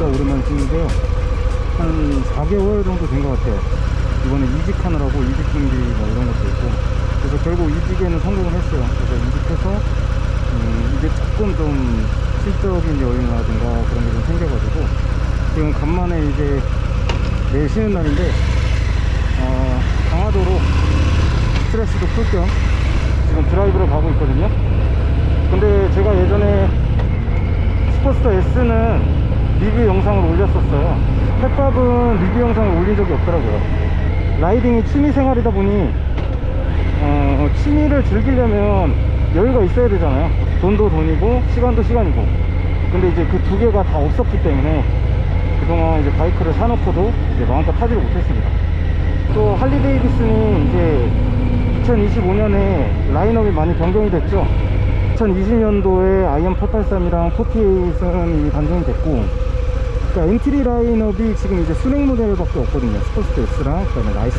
진짜 오랜만에 찍는데요. 한 4개월 정도 된 것 같아요. 이번에 이직하느라고 이직 준비 뭐 이런 것도 있고, 그래서 결국 이직에는 성공을 했어요. 그래서 이직해서 이제 조금 좀 실적인 여유라든가 그런 게 좀 생겨가지고 지금 간만에 이제 내일 쉬는 날인데 강화도로 스트레스도 풀 겸 지금 드라이브를 가고 있거든요. 근데 제가 예전에 스포스터 S는 리뷰 영상을 올렸었어요. 펫밥은 리뷰 영상을 올린 적이 없더라고요. 라이딩이 취미생활이다 보니 취미를 즐기려면 여유가 있어야 되잖아요. 돈도 돈이고 시간도 시간이고. 근데 이제 그 두 개가 다 없었기 때문에 그동안 이제 바이크를 사놓고도 이제 마음껏 타지를 못했습니다. 또 할리 데이비슨이 이제 2025년에 라인업이 많이 변경이 됐죠. 2020년도에 아이언 883이랑 48은 이미 단종이 됐고, 그러니까 엔트리 라인업이 지금 이제 순행 모델밖에 없거든요. 스포츠터 S랑 그 다음에 라이스.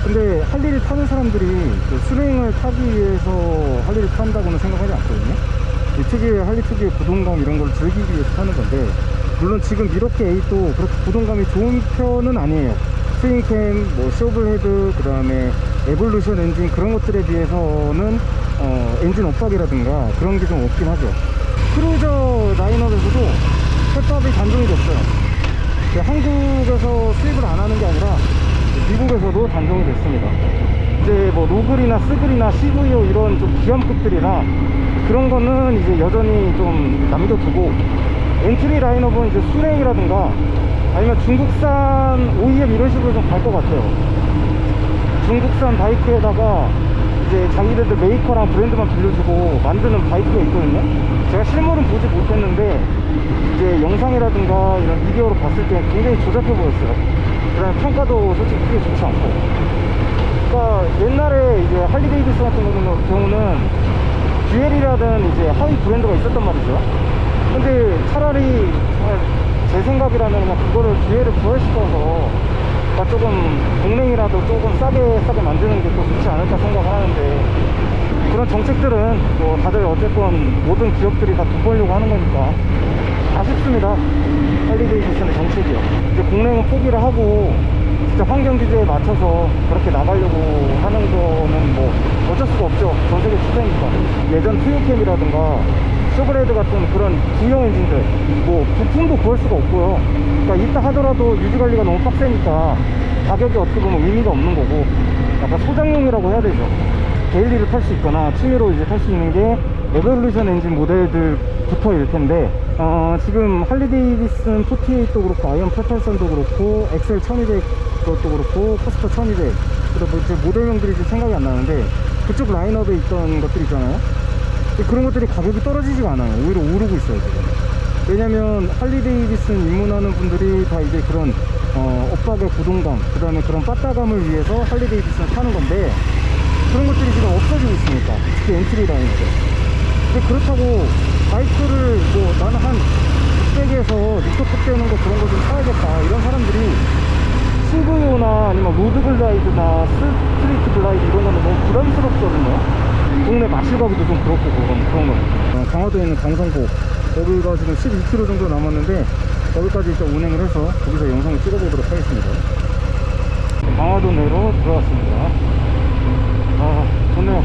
근데 할리를 타는 사람들이 그 순행을 타기 위해서 할리를 탄다고는 생각하지 않거든요. 이 특유의 할리 특유의 부동감 이런 걸 즐기기 위해서 타는 건데, 물론 지금 이렇게 8도 그렇게 부동감이 좋은 편은 아니에요. 스윙캠, 뭐 쇼블헤드, 그 다음에 에볼루션 엔진 그런 것들에 비해서는 엔진 엇박이라든가 그런 게 좀 없긴 하죠. 크루저 라인업에서도 펫밥이 단종이 됐어요. 한국에서 수입을 안 하는 게 아니라 미국에서도 단종이 됐습니다. 이제 뭐 로글이나 스글이나 CVO 이런 좀 기암급들이나 그런 거는 이제 여전히 좀 남겨두고, 엔트리 라인업은 이제 수랭이라든가 아니면 중국산 OEM 이런 식으로 좀 갈 것 같아요. 중국산 바이크에다가 이제 자기네들 메이커랑 브랜드만 빌려주고 만드는 바이크가 있거든요. 제가 실물은 보지 못했는데 이제 영상이라든가 이런 미디어로 봤을 때 굉장히 조잡해 보였어요. 그 다음에 평가도 솔직히 크게 좋지 않고. 그러니까 옛날에 이제 할리 데이비스 같은 경우는 듀엘이라든 이제 하위 브랜드가 있었단 말이죠. 근데 차라리 제 생각이라면 그냥 그거를 듀엘을 부활시켜서 그러니까 조금 동맹이라도 조금 싸게 만드는 게 또 좋지 않을까 생각을 하는데, 그런 정책들은 뭐 다들 어쨌건 모든 기업들이 다 돈 벌려고 하는 거니까 아쉽습니다. 할리 데이비슨의 정책이요. 이제 공랭은 포기를 하고 진짜 환경 규제에 맞춰서 그렇게 나가려고 하는 거는 뭐 어쩔 수가 없죠. 전 세계 추세니까. 예전 트윈캠이라든가 쇼브레드 같은 그런 구형 엔진들 뭐 부품도 구할 수가 없고요. 그러니까 있다 하더라도 유지관리가 너무 빡세니까 가격이 어떻게 보면 의미가 없는 거고, 약간 소장용이라고 해야 되죠. 데일리를 탈 수 있거나 취미로 이제 탈 수 있는 게 에볼루션 엔진 모델들부터일 텐데, 지금 할리 데이비슨 48도 그렇고 아이언 883도 그렇고 엑셀 1200 그것도 그렇고 코스터 1200, 그리고 이제 모델명들이 지금 생각이 안 나는데 그쪽 라인업에 있던 것들 있잖아요. 그런 것들이 가격이 떨어지지가 않아요. 오히려 오르고 있어요 지금. 왜냐면 할리 데이비슨 입문하는 분들이 다 이제 그런 엇박의 부동감, 그 다음에 그런 빠따감을 위해서 할리 데이비슨을 타는 건데, 그런 것들이 지금 없어지고 있으니까, 특히 엔트리 라인에서. 근데 그렇다고 바이크를 뭐 나는 한 600에서 600급 되는 거 그런 거 좀 사야겠다 이런 사람들이 CVO나 아니면 로드 글라이드나 스트리트 글라이드 이런 거는 너무 부담스럽거든요. 동네 마실 가기도 좀 그렇고 그런 거. 강화도에 있는 강성고, 거기가 지금 12km 정도 남았는데 거기까지 일단 운행을 해서 거기서 영상을 찍어보도록 하겠습니다. 강화도 내로 들어왔습니다. 좋네요.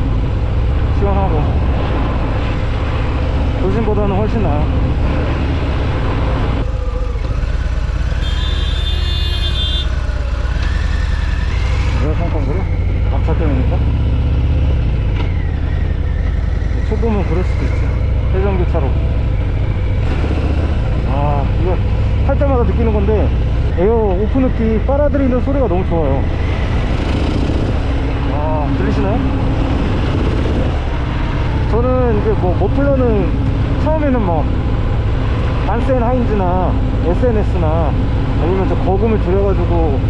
시원하고 도심보다는 훨씬 나아요. 내가 생각한 거를 막차 때문인가? 초보면 그럴 수도 있죠. 해전기차로. 이거 탈 때마다 느끼는 건데 에어 오픈흡기 빨아들이는 소리가 너무 좋아요. 들리시나요? 저는 이제 뭐 머플러는 처음에는 막 안센 하인즈나 SNS나 아니면 저 거금을 들여가지고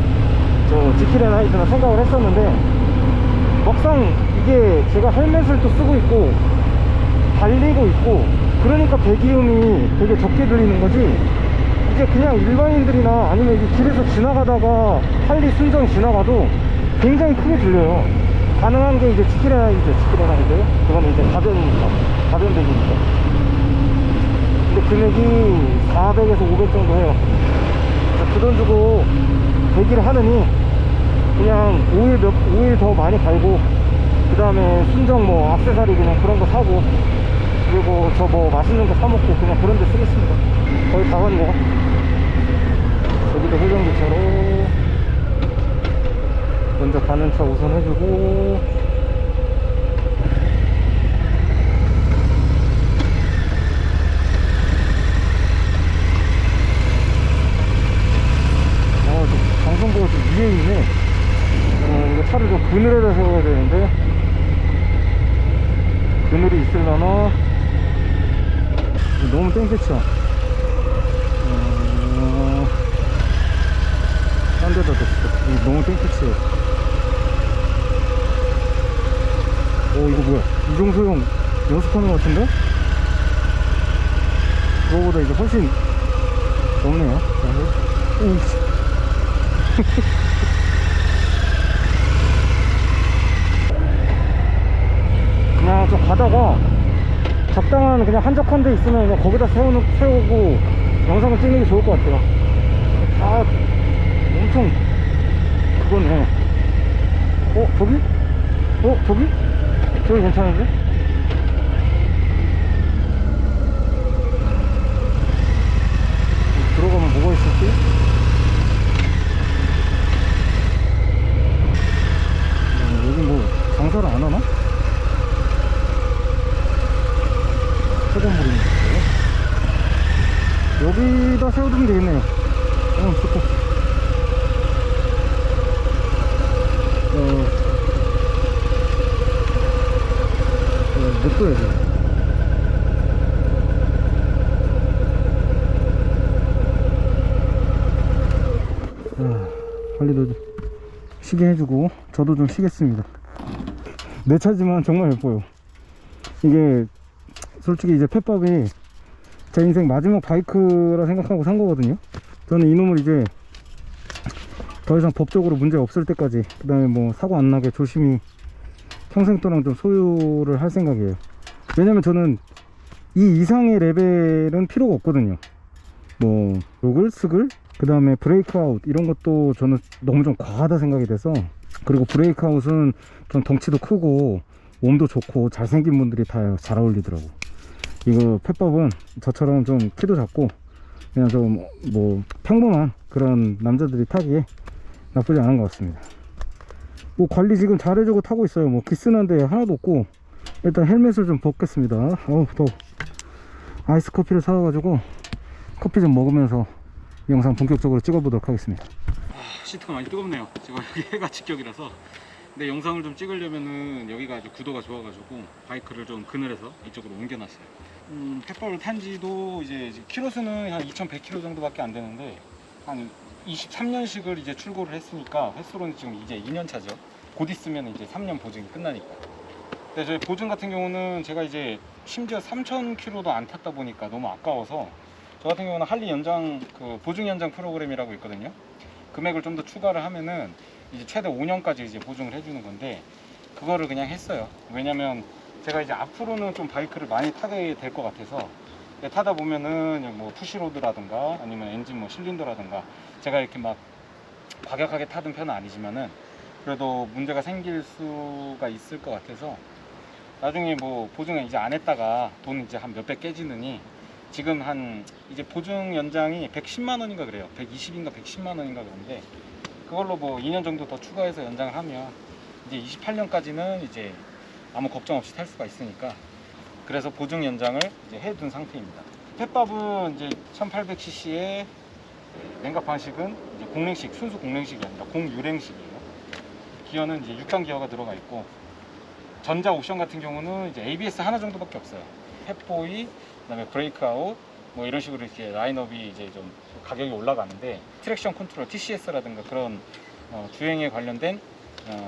저 지킬앤 하이드나 생각을 했었는데, 막상 이게 제가 헬멧을 또 쓰고 있고 달리고 있고 그러니까 배기음이 되게 적게 들리는 거지, 이게 그냥 일반인들이나 아니면 이게 길에서 지나가다가 할리 순정 지나가도 굉장히 크게 들려요. 가능한 게 이제 지킬앤 하이드 그건 이제 가변이니까, 가변 배기니까. 근데 금액이 400에서 500 정도 해요. 그 돈 주고 대기를 하느니 그냥 오일 더 많이 갈고, 그 다음에 순정 뭐 액세서리 그냥 그런 거 사고, 그리고 저 뭐 맛있는 거 사먹고 그냥 그런 데 쓰겠습니다. 거의 다 왔네요. 여기도 회전교차로 먼저 가는 차 우선 해주고, 방송국가 좀 위에 있네. 이거 차를 좀 그늘에다 세워야 되는데, 그늘이 있으려나? 너무 땡볕이야. 딴 데다 뒀어. 너무 땡볕이에요. 이거 뭐야? 이종소 형 연습하는 것 같은데? 그거보다 이제 훨씬 넓네요. 그냥 좀 가다가 적당한 그냥 한적한 데 있으면 그냥 거기다 세우고 영상을 찍는 게 좋을 것 같아요. 엄청 그거네. 저기? 저기 괜찮은데? 들어가면 뭐가 있을지? 여기 뭐 장사를 안 하나? 세건물이 있는데 여기다 세워두면 되겠네요. 좋다. 냅둬야 돼. 관리도 쉬게 해주고 저도 좀 쉬겠습니다. 내 차지만 정말 예뻐요. 이게 솔직히 이제 펫밥이 제 인생 마지막 바이크라 생각하고 산 거거든요. 저는 이놈을 이제 더 이상 법적으로 문제 없을 때까지, 그 다음에 뭐 사고 안 나게 조심히 평생 동안 좀 소유를 할 생각이에요. 왜냐면 저는 이 이상의 레벨은 필요가 없거든요. 뭐 로글, 스글, 그 다음에 브레이크아웃 이런 것도 저는 너무 좀 과하다 생각이 돼서. 그리고 브레이크아웃은 좀 덩치도 크고 몸도 좋고 잘생긴 분들이 다 잘 어울리더라고. 이거 펫밥은 저처럼 좀 키도 작고 그냥 좀 뭐 평범한 그런 남자들이 타기에 나쁘지 않은 것 같습니다. 뭐 관리 지금 잘해주고 타고 있어요. 뭐 기스난 데 하나도 없고. 일단 헬멧을 좀 벗겠습니다. 더워. 아이스 커피를 사와가지고 커피 좀 먹으면서 영상 본격적으로 찍어보도록 하겠습니다. 시트가 많이 뜨겁네요. 지금 여기 해가 직격이라서. 근데 영상을 좀 찍으려면은 여기가 아주 구도가 좋아가지고 바이크를 좀 그늘에서 이쪽으로 옮겨놨어요. 펫밥을 탄지도 이제 키로수는 한 2100km 정도밖에 안 되는데 한 23년식을 이제 출고를 했으니까 횟수로는 지금 이제 2년 차죠. 곧 있으면 이제 3년 보증이 끝나니까. 근데 저희 보증 같은 경우는 제가 이제 심지어 3000km도 안 탔다 보니까 너무 아까워서, 저 같은 경우는 할리 연장 그 보증 연장 프로그램이라고 있거든요. 금액을 좀 더 추가를 하면은 이제 최대 5년까지 이제 보증을 해주는 건데, 그거를 그냥 했어요. 왜냐면 제가 이제 앞으로는 좀 바이크를 많이 타게 될 것 같아서, 타다 보면은 뭐 푸시로드라든가 아니면 엔진 뭐 실린더라든가 제가 이렇게 막 과격하게 타던 편은 아니지만은 그래도 문제가 생길 수가 있을 것 같아서, 나중에 뭐 보증을 이제 안 했다가 돈 이제 한 몇백 깨지느니 지금 한 이제 보증 연장이 110만 원인가 그래요. 120인가 110만 원인가 그런데 그걸로 뭐 2년 정도 더 추가해서 연장을 하면 이제 28년까지는 이제 아무 걱정 없이 탈 수가 있으니까, 그래서 보증 연장을 이제 해둔 상태입니다. 펫밥은 이제 1800cc의 냉각 방식은 이제 공랭식, 순수 공랭식이 아니라 공유랭식이에요. 기어는 이제 6단 기어가 들어가 있고, 전자 옵션 같은 경우는 이제 ABS 하나 정도밖에 없어요. 펫보이, 그다음에 브레이크아웃, 뭐 이런 식으로 이렇게 라인업이 이제 좀 가격이 올라가는데, 트랙션 컨트롤, TCS라든가 그런 주행에 관련된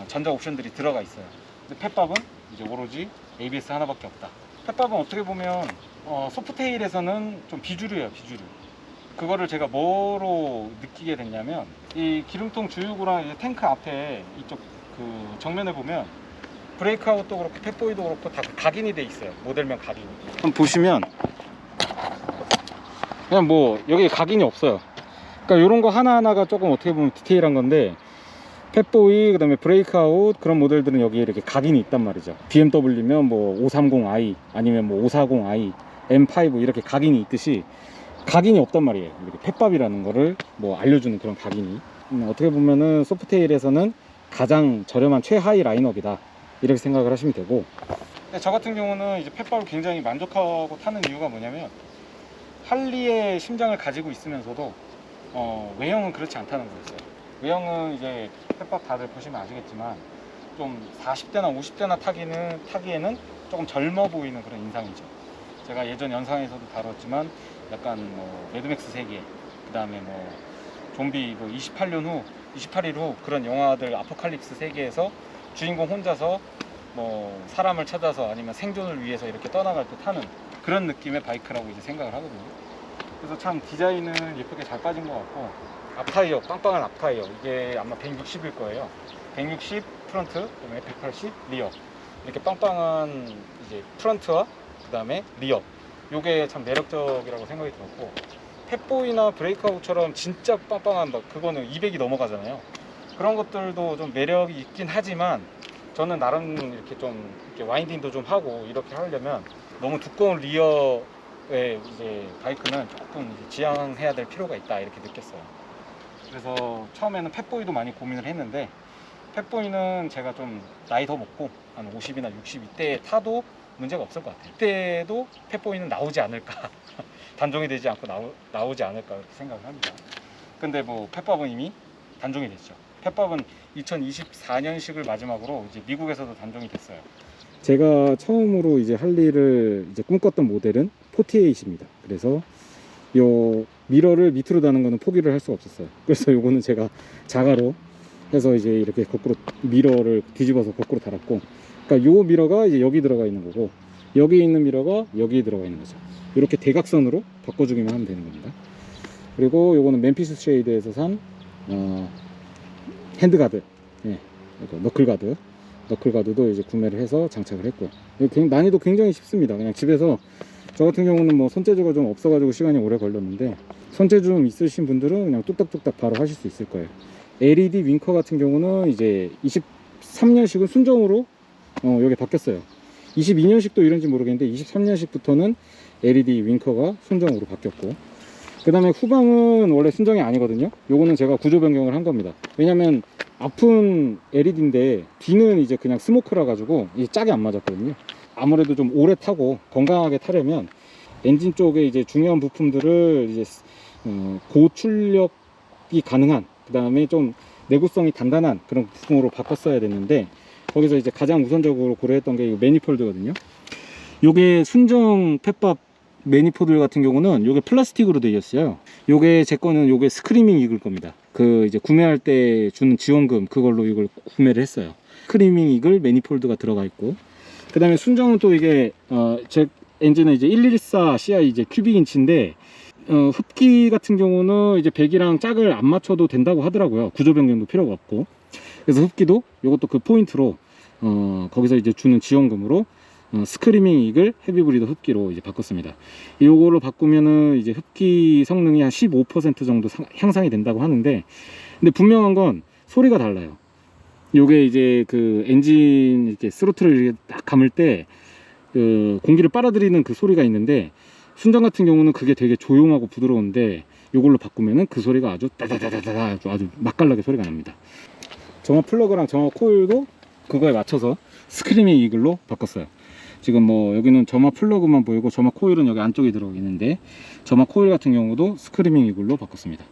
전자 옵션들이 들어가 있어요. 근데 펫밥은 이제 오로지 ABS 하나밖에 없다. 펫밥은 어떻게 보면 소프테일에서는 좀 비주류예요, 비주류. 그거를 제가 뭐로 느끼게 됐냐면, 이 기름통 주유구랑 이제 탱크 앞에 이쪽 그 정면에 보면 브레이크아웃도 그렇고 펫보이도 그렇고 다 각인이 돼 있어요. 모델명 각인이. 한번 보시면 그냥 뭐 여기 각인이 없어요. 그러니까 이런 거 하나하나가 조금 어떻게 보면 디테일한 건데, 팻보이, 그 다음에 브레이크아웃, 그런 모델들은 여기에 이렇게 각인이 있단 말이죠. BMW면 뭐 530i 아니면 뭐 540i, M5 이렇게 각인이 있듯이 각인이 없단 말이에요. 이렇게 팻밥이라는 거를 뭐 알려주는 그런 각인이. 어떻게 보면은 소프테일에서는 가장 저렴한 최하위 라인업이다, 이렇게 생각을 하시면 되고. 근데 저 같은 경우는 이제 팻밥을 굉장히 만족하고 타는 이유가 뭐냐면, 할리의 심장을 가지고 있으면서도 외형은 그렇지 않다는 거였어요. 외형은 이제 팻밥 다들 보시면 아시겠지만 좀 40대나 50대나 타기에는 조금 젊어 보이는 그런 인상이죠. 제가 예전 영상에서도 다뤘지만 약간 뭐 매드맥스 세계, 그 다음에 뭐 좀비 뭐 28일 후 그런 영화들, 아포칼립스 세계에서 주인공 혼자서 뭐 사람을 찾아서 아니면 생존을 위해서 이렇게 떠나갈 때 타는 그런 느낌의 바이크라고 이제 생각을 하거든요. 그래서 참 디자인은 예쁘게 잘 빠진 것 같고, 앞타이어, 빵빵한 앞타이어, 이게 아마 160일 거예요. 160 프런트, 그다음에 180 리어, 이렇게 빵빵한 이제 프런트와 그 다음에 리어, 요게 참 매력적이라고 생각이 들었고, 팻보이나 브레이크아웃처럼 진짜 빵빵한 그거는 200이 넘어가잖아요. 그런 것들도 좀 매력이 있긴 하지만, 저는 나름 이렇게 좀 이렇게 와인딩도 좀 하고 이렇게 하려면 너무 두꺼운 리어의 이제 바이크는 조금 이제 지양해야 될 필요가 있다, 이렇게 느꼈어요. 그래서 처음에는 팻보이도 많이 고민을 했는데, 팻보이는 제가 좀 나이 더 먹고 한 50이나 60 이때 타도 문제가 없을 것 같아요. 이때도 팻보이는 나오지 않을까 단종이 되지 않고 나오지 않을까 이렇게 생각을 합니다. 근데 뭐 팻밥은 이미 단종이 됐죠. 팻밥은 2024년식을 마지막으로 이제 미국에서도 단종이 됐어요. 제가 처음으로 이제 할리를 이제 꿈꿨던 모델은 48입니다. 그래서 요 미러를 밑으로 다는 거는 포기를 할 수가 없었어요. 그래서 요거는 제가 자가로 해서 이제 이렇게 거꾸로 미러를 뒤집어서 거꾸로 달았고, 그러니까 요 미러가 이제 여기 들어가 있는 거고, 여기 있는 미러가 여기 들어가 있는 거죠. 이렇게 대각선으로 바꿔주기만 하면 되는 겁니다. 그리고 요거는 맨피스 쉐이드에서 산 핸드가드, 예, 너클가드도 이제 구매를 해서 장착을 했고요. 난이도 굉장히 쉽습니다. 그냥 집에서, 저 같은 경우는 뭐 손재주가 좀 없어가지고 시간이 오래 걸렸는데, 손재주 좀 있으신 분들은 그냥 뚝딱뚝딱 바로 하실 수 있을 거예요. LED 윙커 같은 경우는 이제 23년식은 순정으로 여기 바뀌었어요. 22년식도 이런지 모르겠는데 23년식부터는 LED 윙커가 순정으로 바뀌었고, 그 다음에 후방은 원래 순정이 아니거든요. 요거는 제가 구조 변경을 한 겁니다. 왜냐면 앞은 LED인데 뒤는 이제 그냥 스모크라 가지고 이게 짝이 안 맞았거든요. 아무래도 좀 오래 타고 건강하게 타려면 엔진 쪽에 이제 중요한 부품들을 이제 고출력이 가능한, 그 다음에 좀 내구성이 단단한 그런 부품으로 바꿨어야 됐는데, 거기서 이제 가장 우선적으로 고려했던 게 이 매니폴드거든요. 요게 순정 팻밥 매니폴드 같은 경우는 요게 플라스틱으로 되어 있어요. 요게 제 거는 요게 스크리밍 이글 겁니다. 그 이제 구매할 때 주는 지원금, 그걸로 이걸 구매를 했어요. 스크리밍 이글 매니폴드가 들어가 있고, 그 다음에 순정은 또 이게 제 엔진은 이제 114 CI 이제 큐빅 인치인데, 흡기 같은 경우는 이제 배기랑 짝을 안 맞춰도 된다고 하더라고요. 구조 변경도 필요가 없고. 그래서 흡기도 요것도 그 포인트로 거기서 이제 주는 지원금으로 스크리밍 이글 헤비브리더 흡기로 이제 바꿨습니다. 요거를 바꾸면은 이제 흡기 성능이 한 15% 정도 향상이 된다고 하는데, 근데 분명한 건 소리가 달라요. 요게 이제 그 엔진 이렇게 스로틀을 딱 감을 때 그 공기를 빨아들이는 그 소리가 있는데, 순정 같은 경우는 그게 되게 조용하고 부드러운데, 요걸로 바꾸면은 그 소리가 아주 따다다다다 아주 맛깔나게 소리가 납니다. 점화 플러그랑 점화 코일도 그거에 맞춰서 스크리밍 이글로 바꿨어요. 지금 뭐 여기는 점화 플러그만 보이고 점화 코일은 여기 안쪽에 들어가 있는데, 점화 코일 같은 경우도 스크리밍 이글로 바꿨습니다.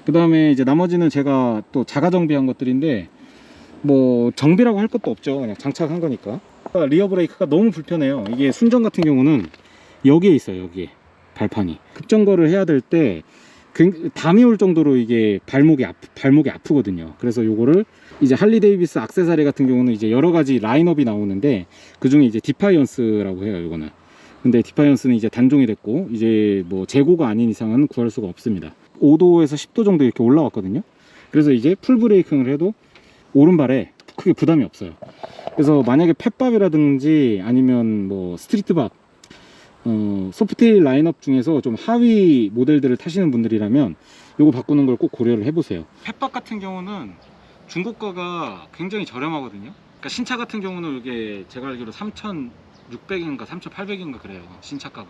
그 다음에 이제 나머지는 제가 또 자가 정비한 것들인데, 뭐 정비라고 할 것도 없죠. 그냥 장착한 거니까. 리어 브레이크가 너무 불편해요. 이게 순정 같은 경우는 여기에 있어요. 여기에 발판이 급정거를 해야 될 때 담이 올 정도로 이게 발목이 아프거든요. 그래서 요거를 이제 할리 데이비스 액세서리 같은 경우는 이제 여러 가지 라인업이 나오는데, 그 중에 이제 디파이언스라고 해요. 요거는. 근데 디파이언스는 이제 단종이 됐고, 이제 뭐 재고가 아닌 이상은 구할 수가 없습니다. 5도에서 10도 정도 이렇게 올라왔거든요. 그래서 이제 풀 브레이킹을 해도 오른발에 크게 부담이 없어요. 그래서 만약에 팻밥이라든지 아니면 뭐 스트리트밥, 소프트테일 라인업 중에서 좀 하위 모델들을 타시는 분들이라면 요거 바꾸는 걸 꼭 고려를 해보세요. 펫밥 같은 경우는 중고가가 굉장히 저렴하거든요. 그러니까 신차 같은 경우는 이게 제가 알기로 3,600인가 3,800인가 그래요. 신차가가.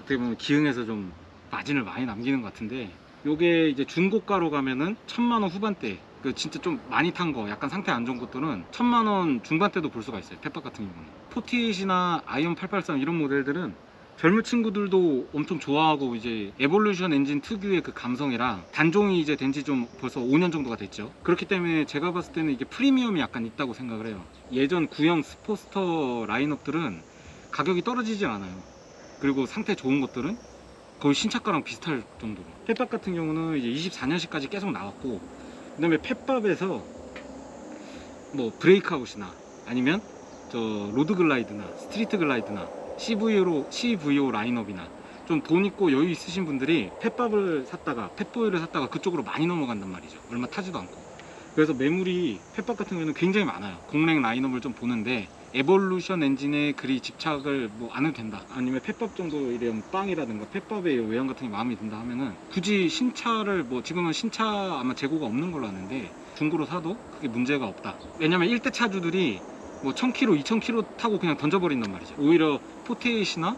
어떻게 보면 기흥에서 좀 마진을 많이 남기는 것 같은데, 요게 이제 중고가로 가면은 1,000만 원 후반대, 그 진짜 좀 많이 탄 거, 약간 상태 안 좋은 것들은 1,000만 원 중반대도 볼 수가 있어요. 펫밥 같은 경우는. 48이나 아이언 883 이런 모델들은 젊은 친구들도 엄청 좋아하고, 이제 에볼루션 엔진 특유의 그 감성이랑 단종이 이제 된 지 좀 벌써 5년 정도가 됐죠. 그렇기 때문에 제가 봤을 때는 이게 프리미엄이 약간 있다고 생각을 해요. 예전 구형 스포스터 라인업들은 가격이 떨어지질 않아요. 그리고 상태 좋은 것들은 거의 신차가랑 비슷할 정도로. 펫밥 같은 경우는 이제 24년식까지 계속 나왔고, 그 다음에 펫밥에서 뭐 브레이크아웃이나 아니면 저 로드 글라이드나 스트리트 글라이드나 CVO 라인업이나 좀 돈 있고 여유 있으신 분들이 펫밥을 샀다가 펫보이를 샀다가 그쪽으로 많이 넘어간단 말이죠. 얼마 타지도 않고. 그래서 매물이 펫밥 같은 경우에는 굉장히 많아요. 공랭 라인업을 좀 보는데 에볼루션 엔진에 그리 집착을 뭐 안 해도 된다, 아니면 펫밥 정도 이런 빵이라든가 펫밥의 외형 같은 게 마음에 든다 하면은 굳이 신차를, 뭐 지금은 신차 아마 재고가 없는 걸로 아는데 중고로 사도 크게 문제가 없다. 왜냐면 1대 차주들이 뭐 1000km, 2000km 타고 그냥 던져버린단 말이죠. 오히려 48이나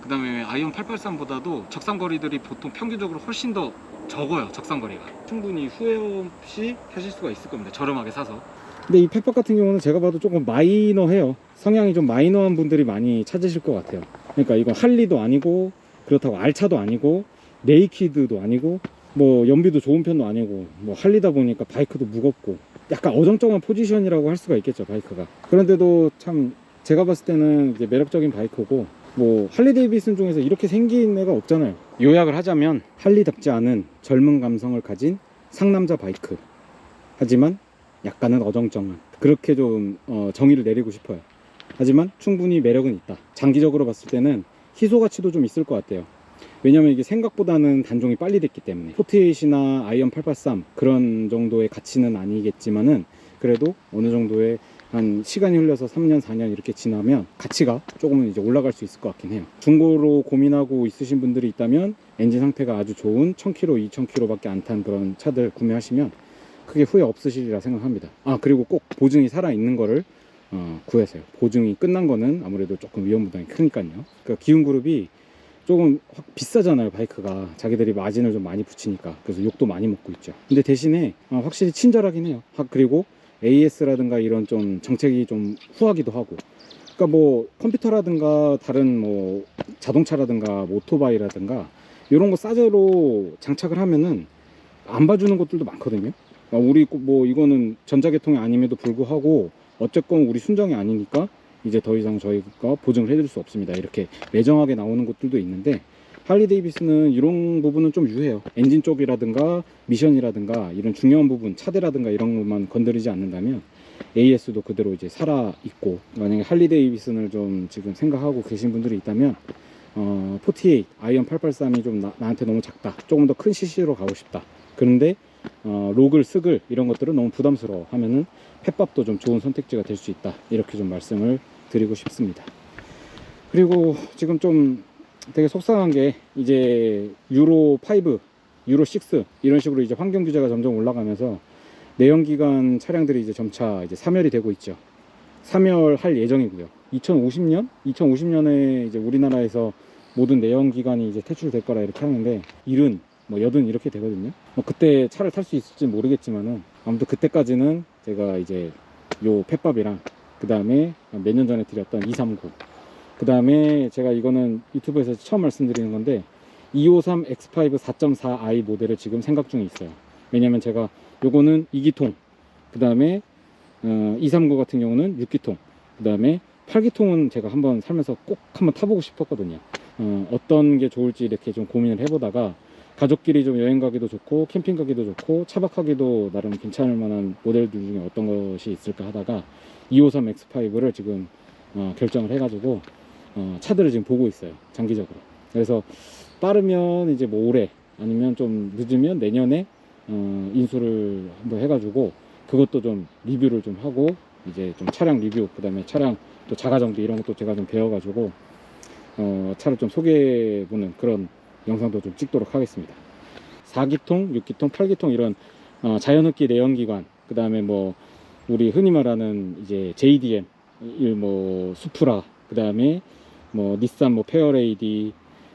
그 다음에 아이언 883보다도 적상거리들이 보통 평균적으로 훨씬 더 적어요. 적상거리가 충분히 후회 없이 타실 수가 있을 겁니다. 저렴하게 사서. 근데 이 펫밥 같은 경우는 제가 봐도 조금 마이너해요. 성향이 좀 마이너한 분들이 많이 찾으실 것 같아요. 그러니까 이건 할리도 아니고, 그렇다고 알차도 아니고, 네이키드도 아니고, 뭐 연비도 좋은 편도 아니고, 뭐 할리다 보니까 바이크도 무겁고, 약간 어정쩡한 포지션이라고 할 수가 있겠죠, 바이크가. 그런데도 참 제가 봤을 때는 이제 매력적인 바이크고, 뭐 할리 데이비슨 중에서 이렇게 생긴 애가 없잖아요. 요약을 하자면 할리답지 않은 젊은 감성을 가진 상남자 바이크, 하지만 약간은 어정쩡한, 그렇게 좀 정의를 내리고 싶어요. 하지만 충분히 매력은 있다. 장기적으로 봤을 때는 희소 가치도 좀 있을 것 같아요. 왜냐면 이게 생각보다는 단종이 빨리 됐기 때문에. 48이나 아이언 883 그런 정도의 가치는 아니겠지만은, 그래도 어느 정도의 한 시간이 흘러서 3년 4년 이렇게 지나면 가치가 조금은 이제 올라갈 수 있을 것 같긴 해요. 중고로 고민하고 있으신 분들이 있다면 엔진 상태가 아주 좋은 1000km, 2000km밖에 안 탄 그런 차들 구매하시면 크게 후회 없으시리라 생각합니다. 아, 그리고 꼭 보증이 살아있는 거를 구하세요. 보증이 끝난 거는 아무래도 조금 위험 부담이 크니까요. 그러니까 기흥그룹이 조금 비싸잖아요, 바이크가. 자기들이 마진을 좀 많이 붙이니까. 그래서 욕도 많이 먹고 있죠. 근데 대신에 확실히 친절하긴 해요. 그리고 AS라든가 이런 좀 정책이 좀 후하기도 하고. 그러니까 뭐 컴퓨터라든가 다른 뭐 자동차라든가 뭐 오토바이라든가 이런 거 싸제로 장착을 하면은 안 봐주는 것들도 많거든요. 우리 뭐 이거는 전자계통이 아님에도 불구하고 어쨌건 우리 순정이 아니니까 이제 더 이상 저희가 보증을 해드릴 수 없습니다, 이렇게 매정하게 나오는 것들도 있는데, 할리 데이비스는 이런 부분은 좀 유해요. 엔진 쪽이라든가 미션이라든가 이런 중요한 부분, 차대라든가 이런 것만 건드리지 않는다면 AS도 그대로 이제 살아 있고, 만약에 할리 데이비슨을 좀 지금 생각하고 계신 분들이 있다면 48 아이언 883이 좀 나한테 너무 작다, 조금 더 큰 CC로 가고 싶다, 그런데 로글, 스글 이런 것들은 너무 부담스러워 하면은 펫밥도 좀 좋은 선택지가 될 수 있다, 이렇게 좀 말씀을 드리고 싶습니다. 그리고 지금 좀 되게 속상한 게, 이제 유로 5, 유로 6 이런 식으로 이제 환경 규제가 점점 올라가면서 내연기관 차량들이 이제 점차 이제 사멸이 되고 있죠. 사멸할 예정이고요. 2050년에 이제 우리나라에서 모든 내연기관이 이제 퇴출될 거라 이렇게 하는데, 70, 뭐 80 이렇게 되거든요. 뭐 그때 차를 탈 수 있을지 모르겠지만은, 아무튼 그때까지는 제가 이제 요 펫밥이랑, 그 다음에 몇 년 전에 드렸던 239, 그 다음에 제가 이거는 유튜브에서 처음 말씀드리는 건데 253 X5 4.4i 모델을 지금 생각 중에 있어요. 왜냐면 제가 요거는 2기통, 그 다음에 239 같은 경우는 6기통, 그 다음에 8기통은 제가 한번 살면서 꼭 한번 타보고 싶었거든요. 어떤 게 좋을지 이렇게 좀 고민을 해보다가, 가족끼리 좀 여행 가기도 좋고 캠핑 가기도 좋고 차박하기도 나름 괜찮을 만한 모델들 중에 어떤 것이 있을까 하다가 253 X5를 지금 결정을 해가지고 차들을 지금 보고 있어요, 장기적으로. 그래서 빠르면 이제 뭐 올해, 아니면 좀 늦으면 내년에 인수를 한번 해가지고 그것도 좀 리뷰를 좀 하고, 이제 좀 차량 리뷰, 그 다음에 차량 또 자가정비 이런 것도 제가 좀 배워가지고 차를 좀 소개해보는 그런 영상도 좀 찍도록 하겠습니다. 4기통, 6기통, 8기통 이런 자연흡기 내연기관, 그 다음에 뭐 우리 흔히 말하는 이제 JDM, 뭐 수프라, 그 다음에 뭐 닛산 뭐 페어레이디,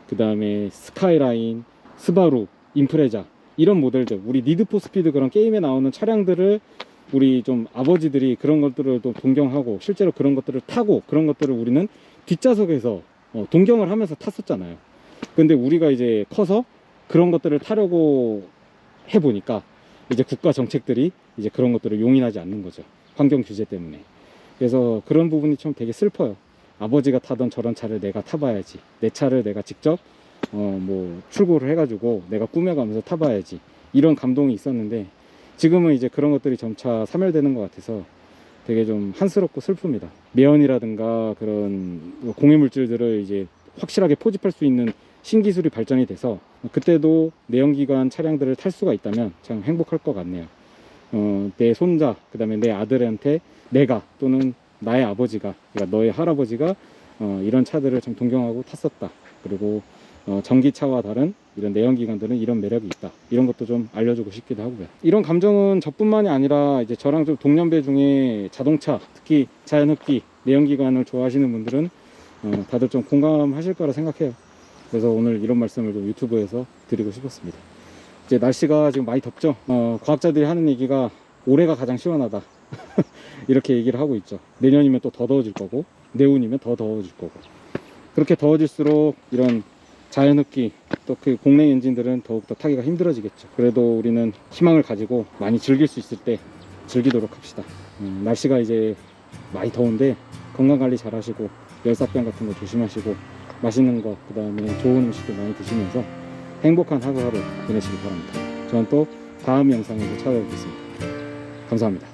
그 다음에 스카이라인, 스바루, 임프레자 이런 모델들, 우리 니드포 스피드 그런 게임에 나오는 차량들을 우리 좀 아버지들이 그런 것들을 또 동경하고 실제로 그런 것들을 타고 그런 것들을 우리는 뒷좌석에서 동경을 하면서 탔었잖아요. 근데 우리가 이제 커서 그런 것들을 타려고 해보니까 이제 국가 정책들이 이제 그런 것들을 용인하지 않는 거죠. 환경 규제 때문에. 그래서 그런 부분이 좀 되게 슬퍼요. 아버지가 타던 저런 차를 내가 타봐야지. 내 차를 내가 직접 뭐 출고를 해가지고 내가 꾸며가면서 타봐야지. 이런 감동이 있었는데 지금은 이제 그런 것들이 점차 사멸되는 것 같아서 되게 좀 한스럽고 슬픕니다. 매연이라든가 그런 공해물질들을 이제 확실하게 포집할 수 있는 신기술이 발전이 돼서 그때도 내연기관 차량들을 탈 수가 있다면 참 행복할 것 같네요. 내 손자, 그 다음에 내 아들한테 내가 또는 나의 아버지가, 그러니까 너의 할아버지가 이런 차들을 참 동경하고 탔었다. 그리고 전기차와 다른 이런 내연기관들은 이런 매력이 있다. 이런 것도 좀 알려주고 싶기도 하고요. 이런 감정은 저뿐만이 아니라 이제 저랑 좀 동년배 중에 자동차, 특히 자연흡기, 내연기관을 좋아하시는 분들은 다들 좀 공감하실 거라 생각해요. 그래서 오늘 이런 말씀을 좀 유튜브에서 드리고 싶었습니다. 이제 날씨가 지금 많이 덥죠. 과학자들이 하는 얘기가 올해가 가장 시원하다. 이렇게 얘기를 하고 있죠. 내년이면 또 더 더워질 거고, 내후년이면 더 더워질 거고. 그렇게 더워질수록 이런 자연흡기 또 그 공랭 엔진들은 더욱더 타기가 힘들어지겠죠. 그래도 우리는 희망을 가지고 많이 즐길 수 있을 때 즐기도록 합시다. 날씨가 이제 많이 더운데 건강관리 잘 하시고 열사병 같은 거 조심하시고 맛있는 거, 그 다음에 좋은 음식도 많이 드시면서 행복한 하루하루 보내시기 바랍니다. 저는 또 다음 영상에서 찾아뵙겠습니다. 감사합니다.